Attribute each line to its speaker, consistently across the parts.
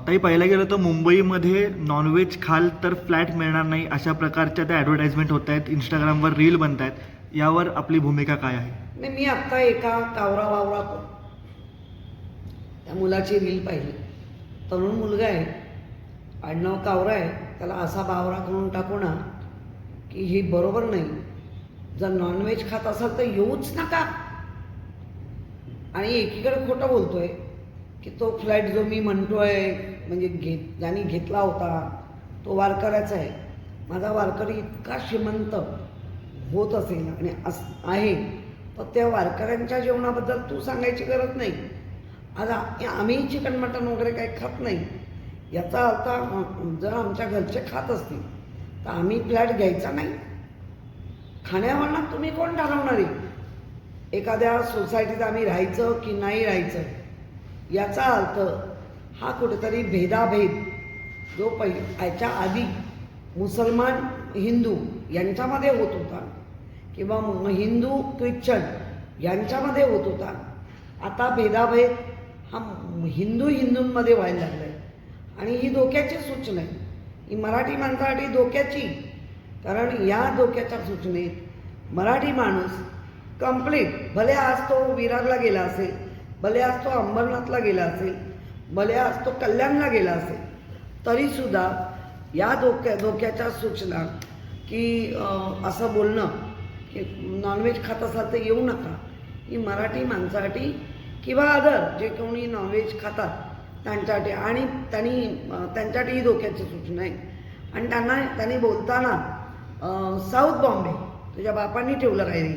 Speaker 1: ताई पाहायला गेलं तर मुंबईमध्ये नॉनव्हेज खाल तर फ्लॅट मिळणार नाही अशा प्रकारच्या त्या ॲडव्हर्टाइजमेंट होत आहेत, इंस्टाग्रामवर रील बनत आहेत. यावर आपली भूमिका काय आहे?
Speaker 2: नाही, मी आत्ता एका कावरा वावरा त्या मुलाची रील पाहिली. तरुण मुलगा आहे, आडनाव कावरा आहे, त्याला असा बावरा करून टाकू ना की ही बरोबर नाही. जर नॉनव्हेज खात असाल तर येऊच नका. आणि एकीकडे खोटं बोलतोय की तो फ्लॅट जो मी म्हणतोय म्हणजे ज्यांनी घेतला होता तो वारकऱ्याचा आहे. माझा वारकरी इतका श्रीमंत होत असेल आणि आहे तर त्या वारकऱ्यांच्या जेवणाबद्दल तू सांगायची गरज नाही. आज आम्ही चिकन मटन वगैरे काही खात नाही. याचा अर्थ जर आमच्या घरचे खात असतील तर आम्ही फ्लॅट घ्यायचा नाही. खाण्यावरनं तुम्ही कोण ठरवणार आहे एखाद्या सोसायटीत आम्ही राहायचं की नाही राहायचं? याचा अर्थ हा कुठेतरी भेदाभेद जो याच्या आधी मुसलमान हिंदू यांच्यामध्ये होत होता किंवा हिंदू ख्रिश्चन यांच्यामध्ये होत होता, आता भेदाभेद हा हिंदूंमध्ये व्हायला लागला आहे. आणि ही धोक्याची सूचना आहे, ही मराठी माणसासाठी धोक्याची. कारण या धोक्याच्या सूचनेत मराठी माणूस कंप्लीट, भले आज तो विरारला गेला असेल, भले आज तो अंबरनाथला गेला असेल, भले आज तो कल्याणला गेला असेल, तरीसुद्धा या धोक्याच्या सूचना की असं बोलणं की नॉनव्हेज खात असाल तर येऊ नका, ही मराठी माणसासाठी किंवा अदर जे कोणी नॉनव्हेज खातात त्यांच्यासाठी आणि त्यांच्यासाठी ही धोक्याची सूचना आहे. आणि त्यांनी बोलताना साऊथ बॉम्बे, तुझ्या बापांनी ठेवलं काय रे?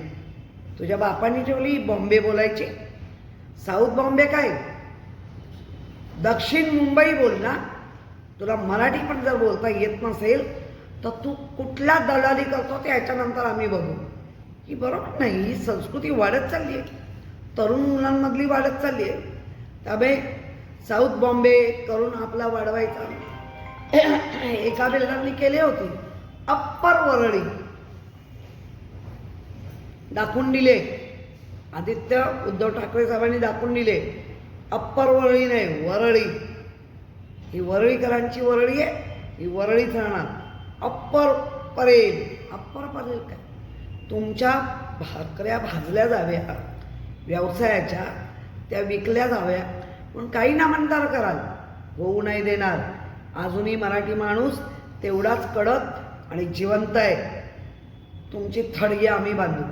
Speaker 2: तुझ्या बापांनी ठेवली बॉम्बे बोलायची? साऊथ बॉम्बे काय? दक्षिण मुंबई बोल ना. तुला मराठी पण जर बोलता येत नसेल तर तू कुठल्या दलाली करतो ते ह्याच्यानंतर आम्ही बघू. ही बरोबर नाही. ही संस्कृती वाढत चालली आहे, तरुण मुलांमधली वाढत चालली आहे. त्यामुळे साऊथ बॉम्बे करून आपला वाढवायचा. एका बिल्डरनी केले होते अप्पर वरळी दाखवून दिले. आदित्य उद्धव ठाकरे साहेबांनी दाखवून दिले. अप्पर वरळी नाही, वरळी. ही वरळीकरांची वरळी आहे, ही वरळीच राहणार. अप्पर परेल. अप्पर परेल काय? तुमच्या भाकऱ्या भाजल्या जाव्या व्यवसायाच्या, त्या विकल्या जाव्या, पण काही नामंतर कराल, होऊ नाही देणार. अजूनही मराठी माणूस तेवढाच कडक आणि जिवंत आहे. तुमची थडगी आम्ही बांधू.